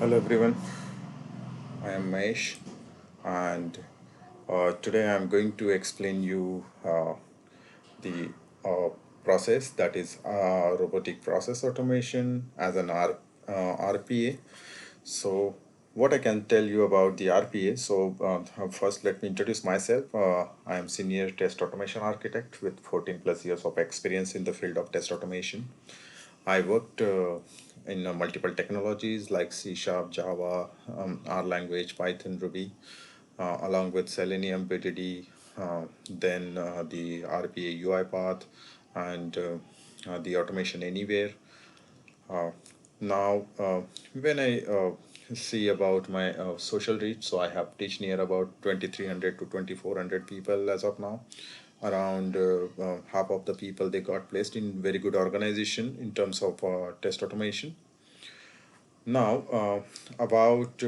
Hello everyone, I am Mahesh and today I am going to explain you the process that is robotic process automation as an RPA. So what I can tell you about the RPA, first let me introduce myself. I am senior test automation architect with 14 plus years of experience in the field of test automation. I worked in multiple technologies like C Sharp, Java, R language, Python, Ruby, along with Selenium, BDD, the RPA UI path, and the automation anywhere. Uh, when I see about my social reach, so I have reached near about 2300 to 2400 people as of now. Around half of the people they got placed in very good organization in terms of test automation. Now, about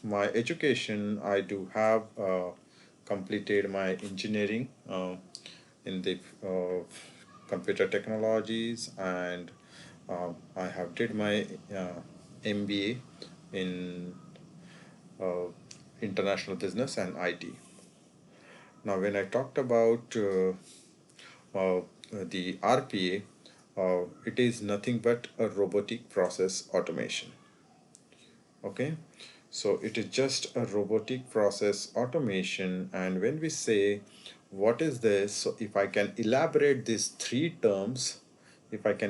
my education, I do have completed my engineering in the computer technologies, and I have did my MBA in uh, international business and IT. Now, when I talked about the RPA, it is nothing but a robotic process automation. Okay, so it is just a robotic process automation. And when we say what is this, so if I can elaborate these three terms, that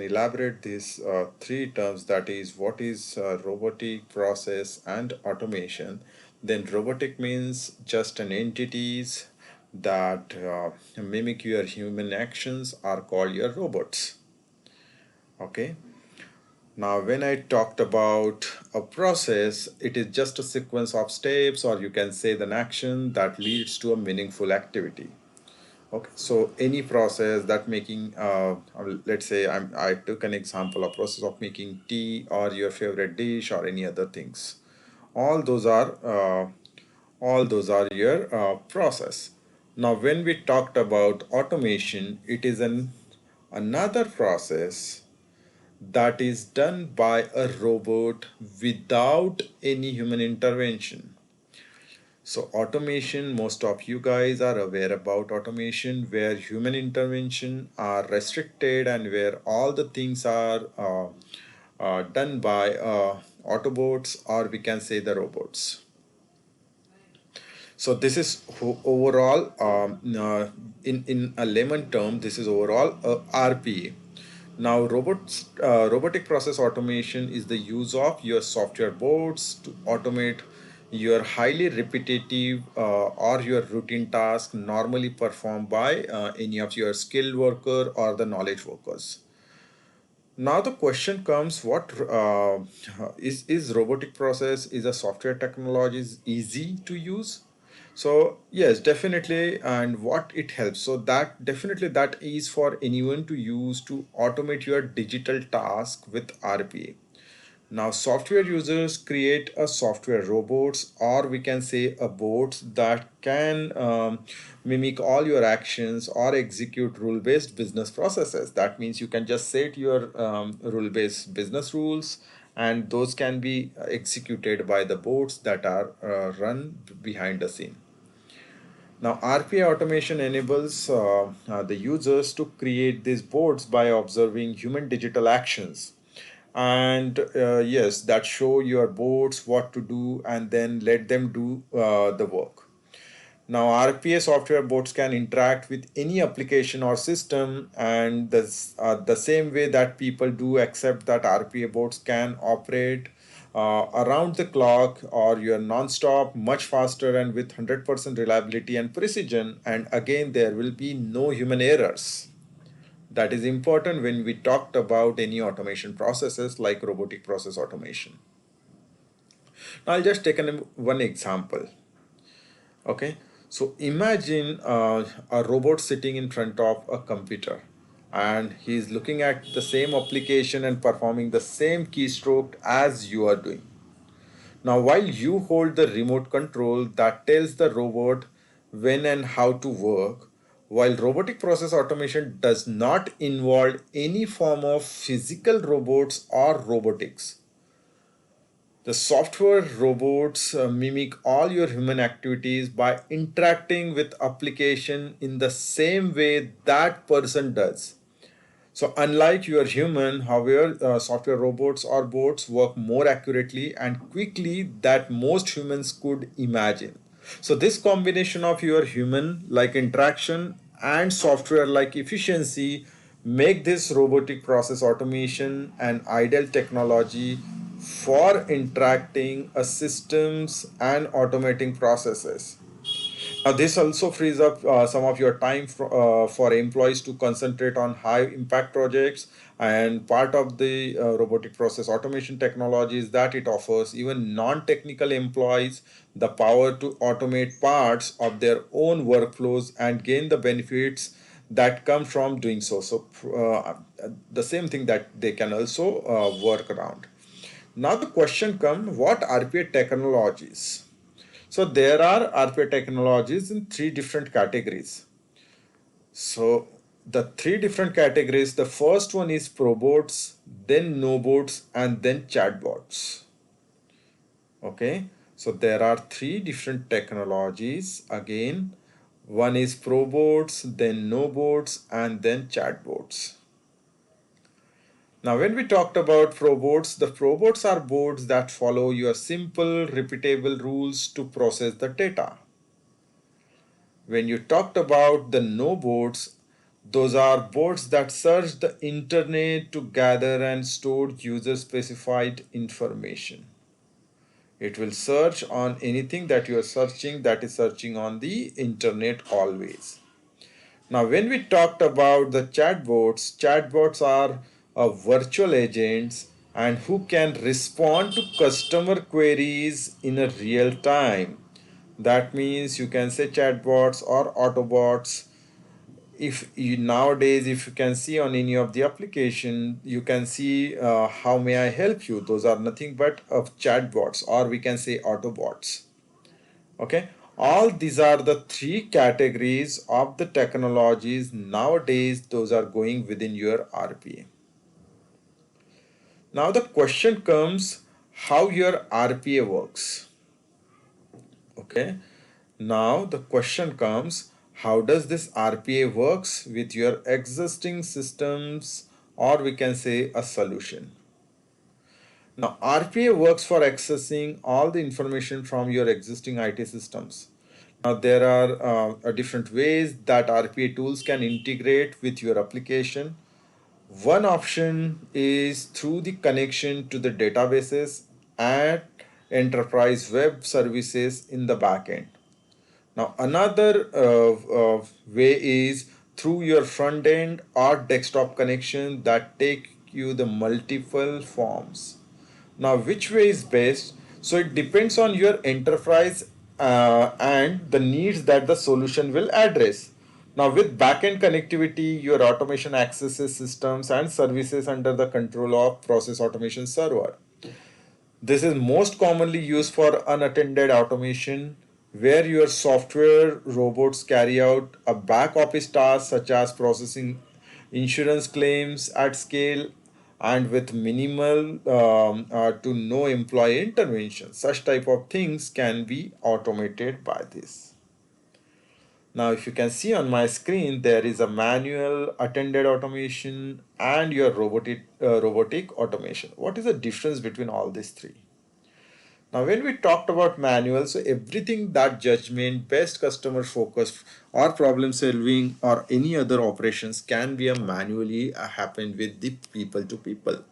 is what is robotic process and automation, then robotic means just an entities that mimic your human actions are called your robots. Okay, now, when I talked about a process, it is just a sequence of steps, or you can say an action that leads to a meaningful activity. Okay, so any process that making, let's say I took an example, a process of making tea or your favorite dish or any other things. All those are, uh, all those are your process. Now, when we talked about automation, it is another process that is done by a robot without any human intervention. So automation, most of you guys are aware about automation where human intervention are restricted and where all the things are done by Autobots, or we can say the robots. So this is overall, in a layman term, this is overall RPA. Now, robotic process automation is the use of your software boards to automate your highly repetitive or your routine task normally performed by any of your skilled worker or the knowledge workers. Now the question comes: what is robotic process? Is a software technology is easy to use? So yes, definitely, and what it helps. So that definitely that is for anyone to use to automate your digital task with RPA. Now, software users create a software robots, or we can say a bots that can mimic all your actions or execute rule-based business processes. That means you can just set your rule-based business rules, and those can be executed by the bots that are run behind the scene. Now, RPA automation enables the users to create these boards by observing human digital actions. And yes, that show your boards what to do and then let them do the work. Now, RPA software boards can interact with any application or system, and the same way that people do, except that RPA boards can operate around the clock or you're non-stop, much faster and with 100% reliability and precision. And again, there will be no human errors. That is important when we talked about any automation processes like robotic process automation. Now, I'll just take one example. Okay, so imagine a robot sitting in front of a computer and he's looking at the same application and performing the same keystroke as you are doing. Now, while you hold the remote control that tells the robot when and how to work, while robotic process automation does not involve any form of physical robots or robotics. The software robots mimic all your human activities by interacting with application in the same way that person does. So unlike your human, however, software robots or bots work more accurately and quickly that most humans could imagine. So this combination of your human like interaction and software like efficiency make this robotic process automation an ideal technology for interacting systems and automating processes. This also frees up some of your time for employees to concentrate on high impact projects. And part of the robotic process automation technology is that it offers even non technical employees the power to automate parts of their own workflows and gain the benefits that come from doing so. So, the same thing that they can also work around. Now, the question comes, what RPA technologies? So there are RPA technologies in three different categories. So the three different categories, the first one is probots, then nobots, and then chatbots. Okay, so there are three different technologies. Again, one is probots, then nobots, and then chatbots. Now, when we talked about probots, the probots are boards that follow your simple, repeatable rules to process the data. When you talked about the no boards, those are boards that search the internet to gather and store user specified information. It will search on anything that you are searching, that is searching on the internet always. Now, when we talked about the chatbots are virtual agents and who can respond to customer queries in a real time. That means you can say chatbots or autobots. If you nowadays, if you can see on any of the application, you can see how may I help you. Those are nothing but of chatbots, or we can say autobots. Okay, all these are the three categories of the technologies nowadays. Those are going within your RPA. Now the question comes, how your RPA works. Okay, now the question comes, how does this RPA works with your existing systems, or we can say a solution. Now RPA works for accessing all the information from your existing IT systems. Now there are different ways that RPA tools can integrate with your application. One option is through the connection to the databases and enterprise web services in the backend. Now, another way is through your front end or desktop connection that take you the multiple forms. Now, which way is best? So it depends on your enterprise and the needs that the solution will address. Now, with backend connectivity, your automation accesses systems and services under the control of process automation server. This is most commonly used for unattended automation, where your software robots carry out a back office task such as processing insurance claims at scale and with minimal to no employee intervention. Such type of things can be automated by this. Now, if you can see on my screen, there is a manual, attended automation, and your robotic automation. What is the difference between all these three? Now, when we talked about manual, so everything that judgment, best customer focus, or problem solving, or any other operations can be a manually happen with the people to people.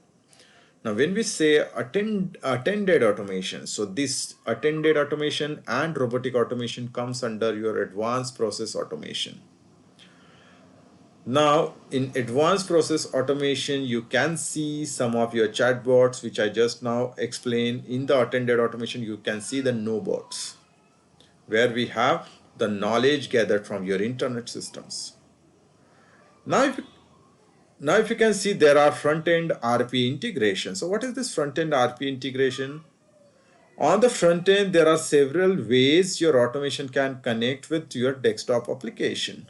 Now, when we say attended automation, so this attended automation and robotic automation comes under your advanced process automation. Now, in advanced process automation, you can see some of your chatbots, which I just now explained. In the attended automation, you can see the no bots, where we have the knowledge gathered from your internet systems. Now, if you can see, there are front-end RP integration. So what is this front-end RP integration? On the front end, there are several ways your automation can connect with your desktop application,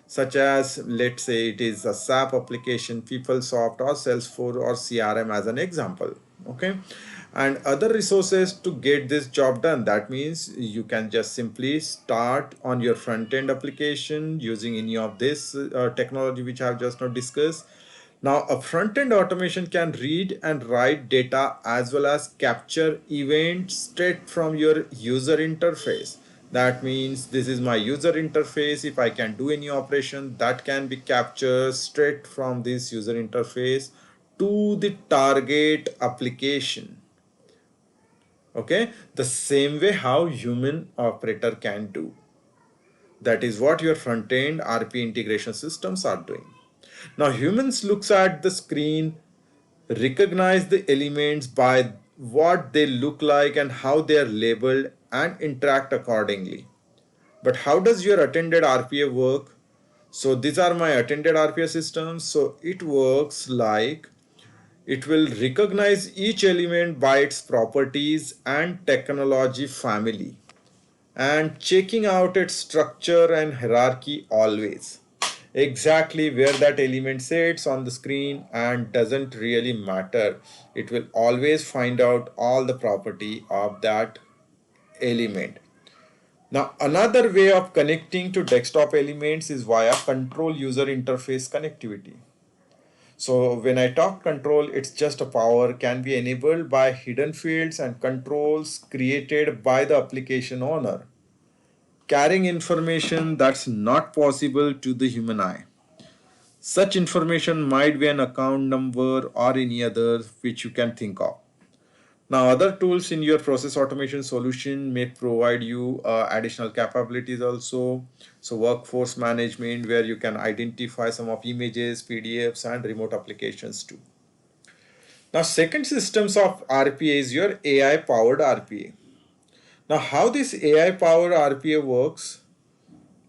such as, let's say it is a SAP application, PeopleSoft or Salesforce or CRM as an example. Okay, and other resources to get this job done. That means you can just simply start on your front end application using any of this technology which I have just now discussed. Now a front end automation can read and write data as well as capture events straight from your user interface. That means this is my user interface. If I can do any operation, that can be captured straight from this user interface to the target application. Okay, the same way how human operator can do. That is what your front end RP integration systems are doing. Now humans looks at the screen, recognize the elements by what they look like and how they are labeled and interact accordingly. But how does your attended RPA work? So these are my attended RPA systems. So it works like it will recognize each element by its properties and technology family and checking out its structure and hierarchy always. Exactly where that element sits on the screen and doesn't really matter. It will always find out all the property of that element. Now, another way of connecting to desktop elements is via control user interface connectivity. So when I talk control, it's just a power can be enabled by hidden fields and controls created by the application owner, carrying information that's not possible to the human eye. Such information might be an account number or any other which you can think of. Now, other tools in your process automation solution may provide you additional capabilities also. So, workforce management, where you can identify some of images, PDFs, and remote applications too. Now, second systems of RPA is your AI powered RPA. Now, how this AI powered RPA works?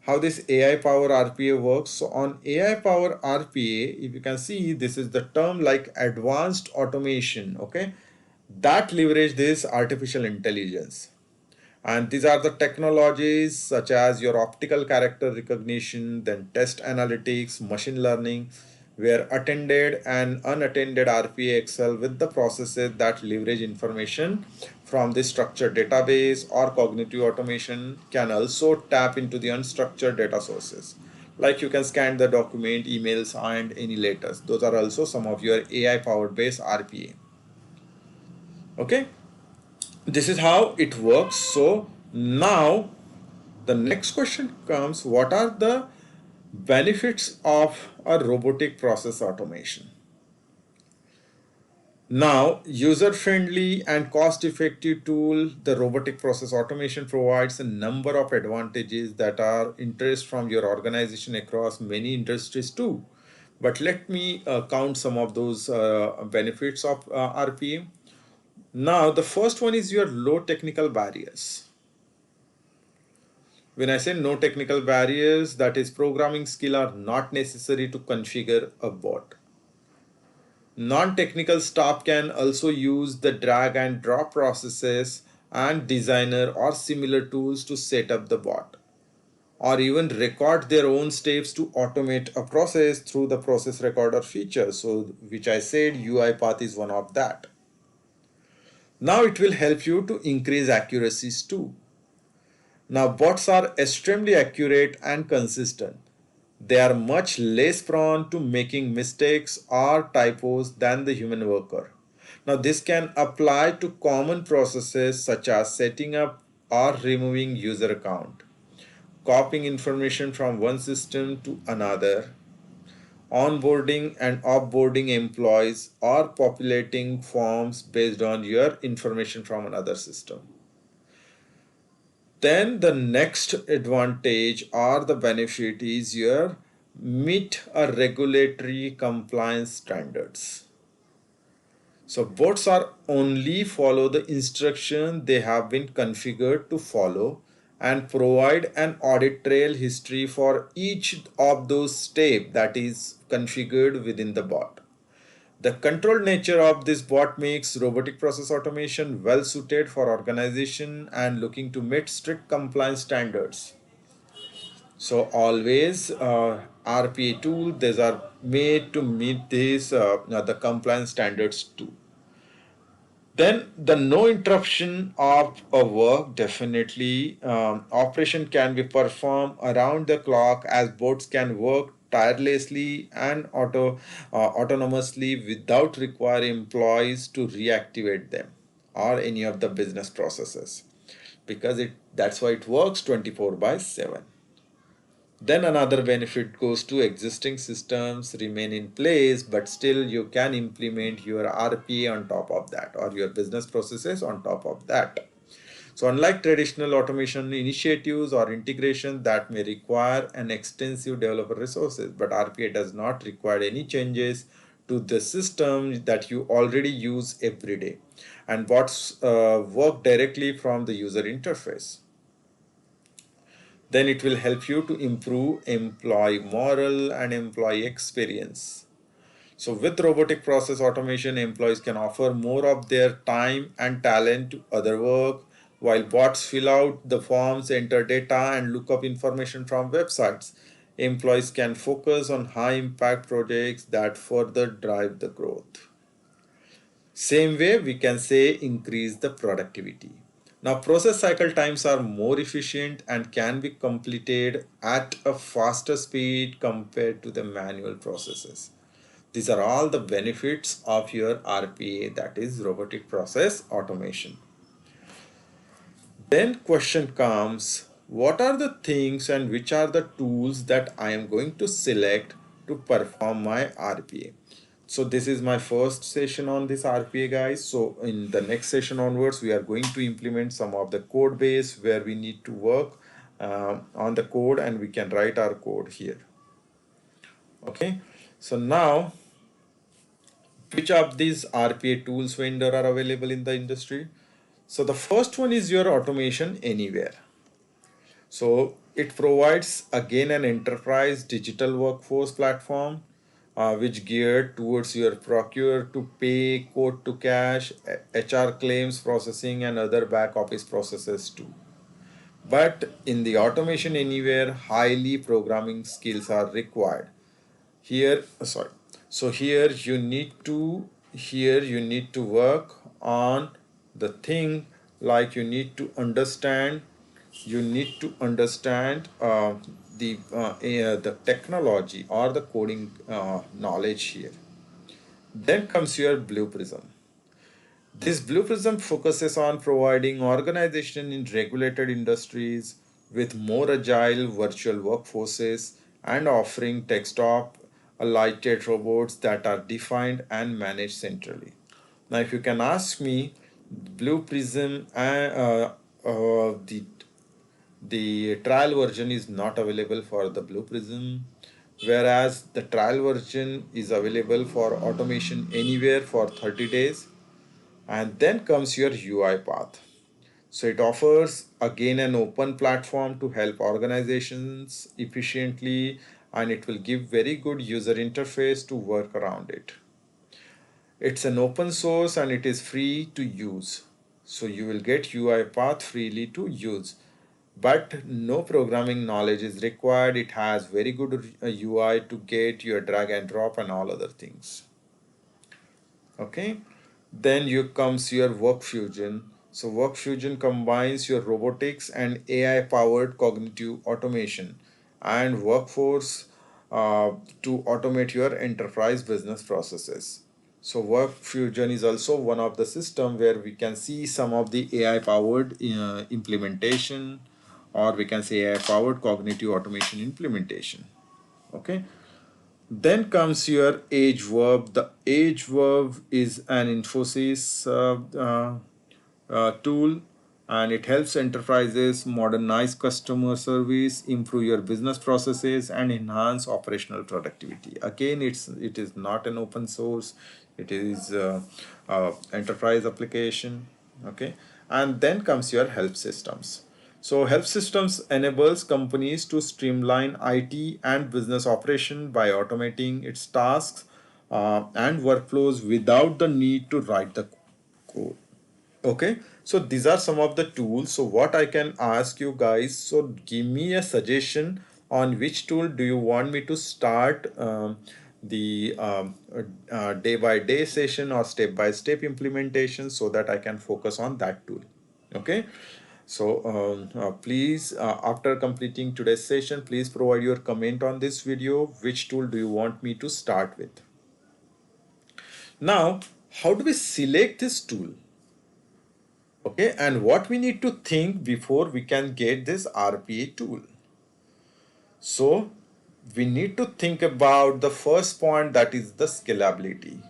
How this AI power RPA works. So on AI power RPA, if you can see, this is the term like advanced automation, okay, that leverage this artificial intelligence. And these are the technologies such as your optical character recognition, then test analytics, machine learning, where attended and unattended RPA excel with the processes that leverage information from the structured database, or cognitive automation can also tap into the unstructured data sources. Like you can scan the document, emails, and any letters. Those are also some of your AI powered based RPA. Okay, this is how it works. So now the next question comes, what are the benefits of a robotic process automation? Now, user-friendly and cost-effective tool, the robotic process automation provides a number of advantages that are interest from your organization across many industries too. But let me count some of those benefits of RPA. Now, the first one is your low technical barriers. When I say no technical barriers, that is programming skill are not necessary to configure a bot. Non-technical staff can also use the drag and drop processes and designer or similar tools to set up the bot, or even record their own steps to automate a process through the process recorder feature. So which I said UiPath is one of that. Now it will help you to increase accuracies too. Now bots are extremely accurate and consistent. They are much less prone to making mistakes or typos than the human worker. Now this can apply to common processes such as setting up or removing user account, copying information from one system to another, onboarding and offboarding employees, or populating forms based on your information from another system. Then the next advantage or the benefit is your meet a regulatory compliance standards. So bots are only follow the instruction they have been configured to follow and provide an audit trail history for each of those steps that is configured within the bot. The controlled nature of this bot makes robotic process automation well suited for organization and looking to meet strict compliance standards. So always RPA tool, these are made to meet these the compliance standards too. Then the no interruption of a work, definitely operation can be performed around the clock as bots can work tirelessly and autonomously without requiring employees to reactivate them or any of the business processes, because that's why it works 24 by 7. Then another benefit goes to existing systems remain in place, but still you can implement your RPA on top of that or your business processes on top of that. So unlike traditional automation initiatives or integration that may require an extensive developer resources, but RPA does not require any changes to the system that you already use every day and what's work directly from the user interface. Then it will help you to improve employee morale and employee experience. So with robotic process automation, employees can offer more of their time and talent to other work, while bots fill out the forms, enter data, and look up information from websites. Employees can focus on high impact projects that further drive the growth. Same way, we can say increase the productivity. Now, process cycle times are more efficient and can be completed at a faster speed compared to the manual processes. These are all the benefits of your RPA, that is robotic process automation. Then question comes, what are the things and which are the tools that I am going to select to perform my RPA? So this is my first session on this RPA, guys. So in the next session onwards, we are going to implement some of the code base where we need to work on the code and we can write our code here. Okay. So now, which of these RPA tools vendor are available in the industry? So the first one is your Automation Anywhere. So it provides again an enterprise digital workforce platform which geared towards your procure to pay, quote to cash, HR claims processing, and other back office processes too. But in the Automation Anywhere, highly programming skills are required. Here, sorry. So here you need to work on the thing, like you need to understand the technology or the coding knowledge here. Then comes your Blue Prism. This Blue Prism focuses on providing organization in regulated industries with more agile virtual workforces and offering desktop lighted robots that are defined and managed centrally. Now, if you can ask me, Blue Prism the trial version is not available for the Blue Prism, whereas the trial version is available for Automation Anywhere for 30 days. And then comes your UI path. So it offers again an open platform to help organizations efficiently, and it will give very good user interface to work around it. It's an open source and it is free to use. So you will get UI path freely to use. But no programming knowledge is required. It has very good UI to get your drag and drop and all other things. Okay. Then you comes your Work Fusion. So Work Fusion combines your robotics and AI powered cognitive automation and workforce to automate your enterprise business processes. So Work Fusion is also one of the system where we can see some of the AI powered implementation, or we can say AI powered cognitive automation implementation. Okay. Then comes your age verb. The age verb is an Infosys tool, and it helps enterprises modernize customer service, improve your business processes, and enhance operational productivity. Again, it is not an open source; it is enterprise application. Okay, and then comes your help systems. So help systems enables companies to streamline IT and business operation by automating its tasks and workflows without the need to write the code. Okay, so these are some of the tools. So what I can ask you guys, so give me a suggestion on which tool do you want me to start the day by day session or step by step implementation so that I can focus on that tool. Okay. So please, after completing today's session, please provide your comment on this video. Which tool do you want me to start with? Now, how do we select this tool? Okay, and what we need to think before we can get this RPA tool. So we need to think about the first point, that is the scalability.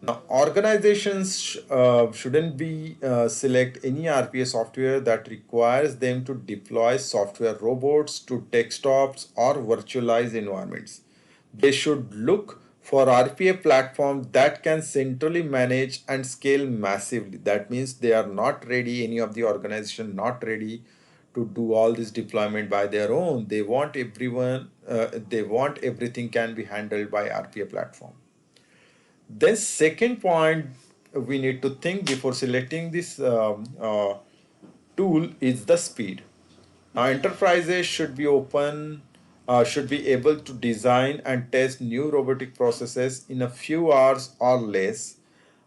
Now, organizations shouldn't be select any RPA software that requires them to deploy software robots to desktops or virtualized environments. They should look for RPA platform that can centrally manage and scale massively. That means they are not ready, any of the organization not ready to do all this deployment by their own. They want everything can be handled by RPA platform. Then second point we need to think before selecting this tool is the speed. Now enterprises should be able to design and test new robotic processes in a few hours or less,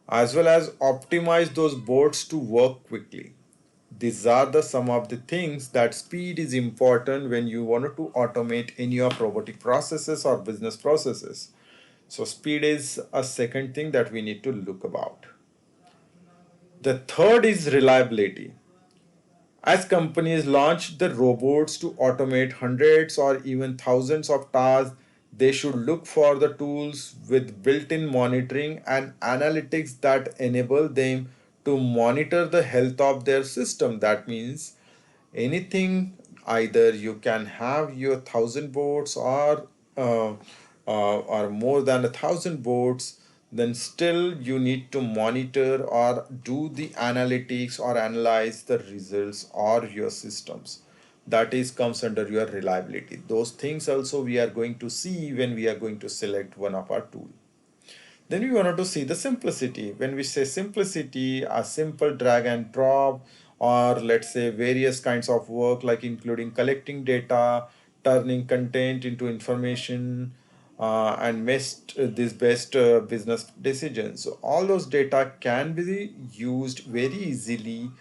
as well as optimize those boards to work quickly. These are the some of the things that speed is important when you want to automate any of robotic processes or business processes. So speed is a second thing that we need to look about. The third is reliability. As companies launch the robots to automate hundreds or even thousands of tasks, they should look for the tools with built-in monitoring and analytics that enable them to monitor the health of their system. That means anything, either you can have your 1,000 boards or more than 1,000 boards, then still you need to monitor or do the analytics or analyze the results or your systems. That is comes under your reliability. Those things also we are going to see when we are going to select one of our tool. Then we wanted to see the simplicity. When we say simplicity, a simple drag and drop, or let's say various kinds of work like including collecting data, turning content into information, and best business decisions. So all those data can be used very easily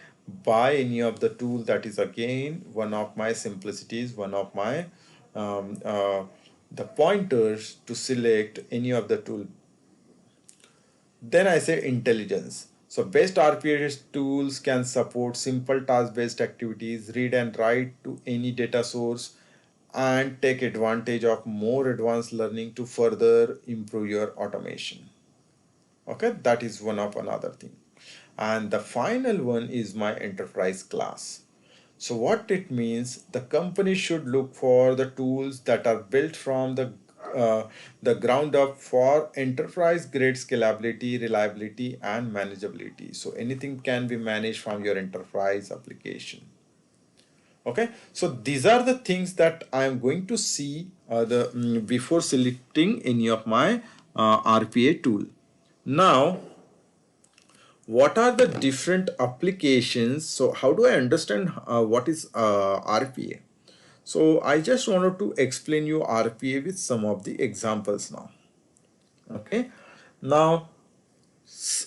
by any of the tool. That is again one of my simplicities, one of my um, uh, the pointers to select any of the tool. Then I say intelligence. So best RPA tools can support simple task-based activities, read and write to any data source, and take advantage of more advanced learning to further improve your automation. Okay, that is one of another thing. And the final one is my enterprise class. So what it means, the company should look for the tools that are built from the ground up for enterprise grade scalability, reliability, and manageability. So anything can be managed from your enterprise application. Okay, so these are the things that I am going to see before selecting any of my RPA tool. Now, what are the different applications? So how do I understand what is RPA? So I just wanted to explain you RPA with some of the examples now. Okay, now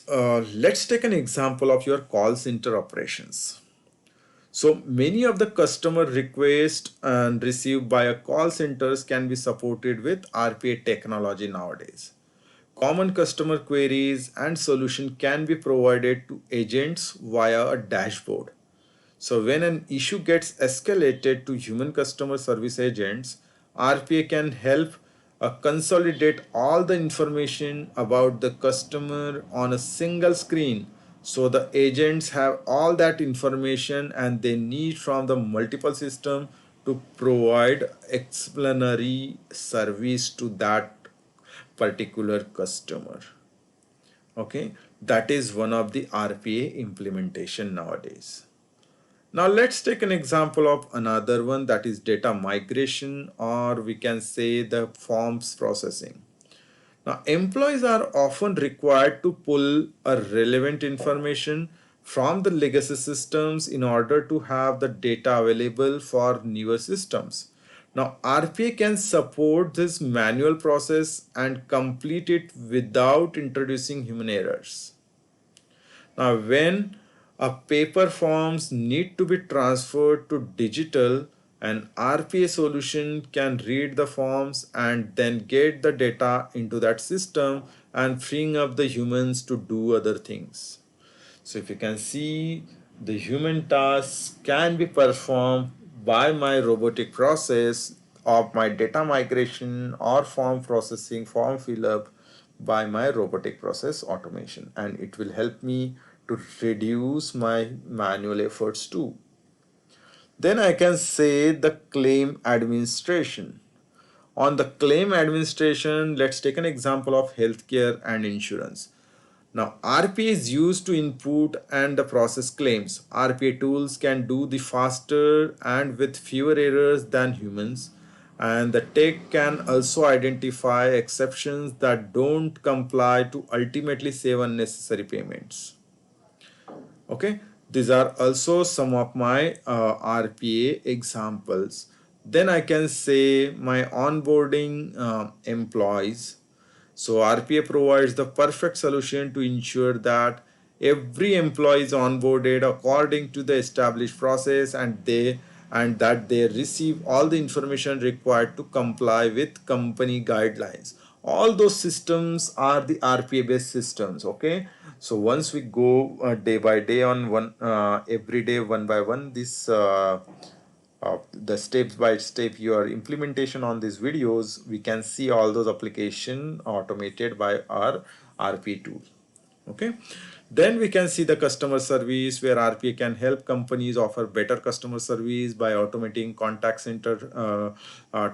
let's take an example of your call center operations. So many of the customer requests and received by a call centers can be supported with RPA technology nowadays. Common customer queries and solution can be provided to agents via a dashboard. So when an issue gets escalated to human customer service agents, RPA can help consolidate all the information about the customer on a single screen. So the agents have all that information and they need from the multiple system to provide explanatory service to that particular customer. Okay, that is one of the RPA implementation nowadays. Now let's take an example of another one, that is data migration, or we can say the forms processing. Now employees are often required to pull a relevant information from the legacy systems in order to have the data available for newer systems. Now, RPA can support this manual process and complete it without introducing human errors. Now, when a paper forms need to be transferred to digital, an RPA solution can read the forms and then get the data into that system and freeing up the humans to do other things. So if you can see, the human tasks can be performed by my robotic process of my data migration or form processing, form fill up by my robotic process automation, and it will help me to reduce my manual efforts too. Then I can say the claim administration. On the claim administration, let's take an example of healthcare and insurance. Now, RPA is used to input and the process claims. RPA tools can do the faster and with fewer errors than humans. And the tech can also identify exceptions that don't comply to ultimately save unnecessary payments. Okay, these are also some of my RPA examples. Then I can say my onboarding employees. So RPA provides the perfect solution to ensure that every employee is onboarded according to the established process, and that they receive all the information required to comply with company guidelines. All those systems are the RPA based systems. Okay, so once we go day by day on one every day one by one, this the step by step your implementation on these videos, we can see all those application automated by our RPA tool. Okay, then we can see the customer service, where RPA can help companies offer better customer service by automating contact center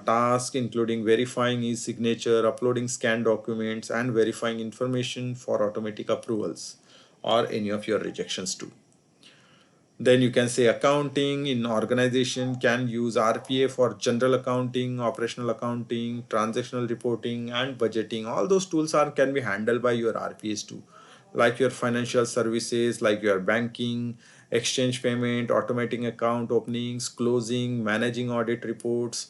tasks, including verifying e-signature, uploading scanned documents, and verifying information for automatic approvals or any of your rejections too. Then you can say accounting in organization can use RPA for general accounting, operational accounting, transactional reporting, and budgeting. All those tools are can be handled by your RPAs too, like your financial services, like your banking, exchange payment, automating account openings, closing, managing audit reports,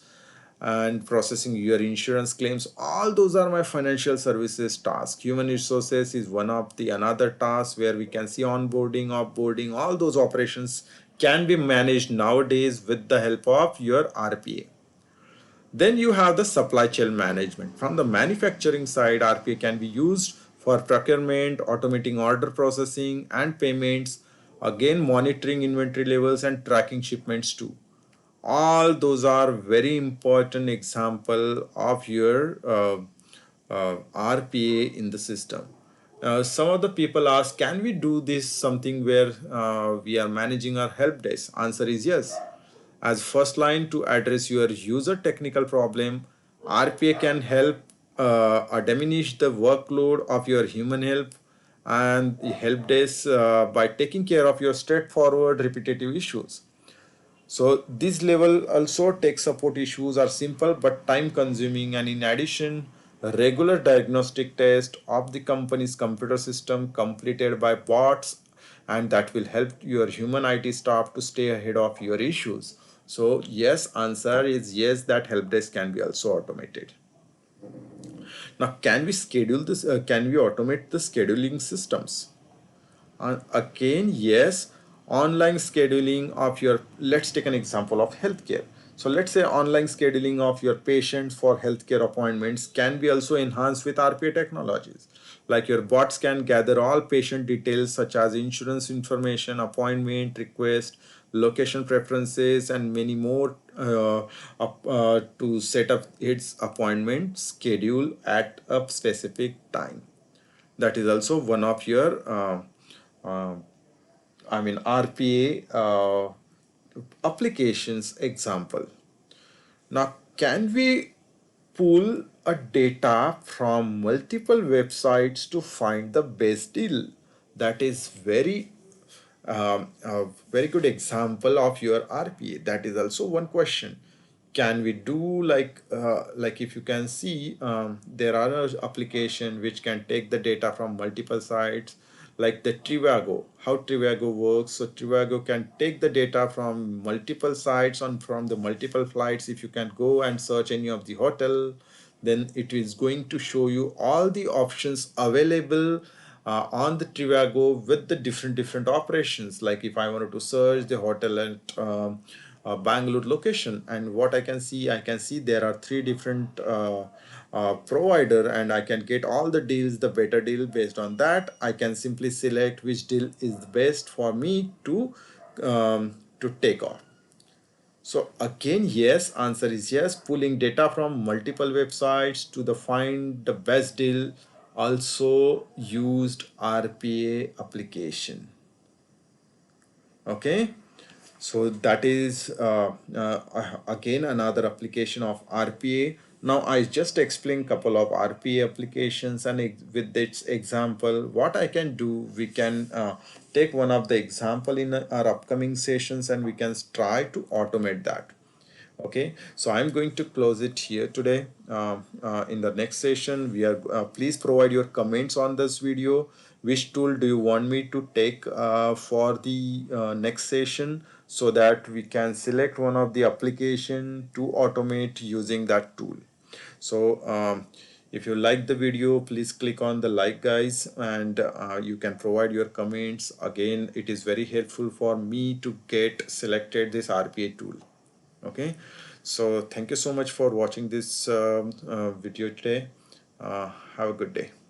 and processing your insurance claims. All those are my financial services tasks. Human resources is one of the another task where we can see onboarding, offboarding. All those operations can be managed nowadays with the help of your RPA. Then you have the supply chain management. From the manufacturing side, RPA can be used for procurement, automating order processing and payments, again monitoring inventory levels and tracking shipments too. All those are very important example of your RPA in the system. Some of the people ask, can we do this something where we are managing our help desk? Answer is yes. As first line to address your user technical problem, RPA can help diminish the workload of your human help and the help desk by taking care of your straightforward repetitive issues. So this level also tech support issues are simple but time consuming, and in addition, a regular diagnostic test of the company's computer system completed by bots, and that will help your human IT staff to stay ahead of your issues. So yes, answer is yes, that help desk can be also automated. Now, can we schedule this? Can we automate the scheduling systems? Again, yes, online scheduling of your, let's take an example of healthcare. So let's say online scheduling of your patients for healthcare appointments can be also enhanced with RPA technologies. Like your bots can gather all patient details such as insurance information, appointment request, location preferences, and many more to set up its appointment schedule at a specific time. That is also one of your uh, RPA applications example. Now, can we pull a data from multiple websites to find the best deal? That is a very good example of your RPA. That is also one question. Can we do like if you can see, there are application which can take the data from multiple sites, like the Trivago, how Trivago works. So Trivago can take the data from multiple sites on from the multiple flights. If you can go and search any of the hotel, then it is going to show you all the options available on the Trivago with the different operations. Like if I wanted to search the hotel at Bangalore location, and what I can see there are three different provider, and I can get all the deals, the better deal. Based on that, I can simply select which deal is the best for me to take off. So again, yes, answer is yes. Pulling data from multiple websites to the find the best deal also used RPA application. Okay, so that is again another application of RPA. Now I just explained couple of RPA applications, and with this example, what I can do, we can take one of the example in our upcoming sessions, and we can try to automate that. Okay, so I'm going to close it here today. In the next session, we are please provide your comments on this video. Which tool do you want me to take for the next session, so that we can select one of the application to automate using that tool. So if you like the video, please click on the like, guys, and you can provide your comments. Again, it is very helpful for me to get selected this RPA tool. Okay, so thank you so much for watching this video today. Have a good day.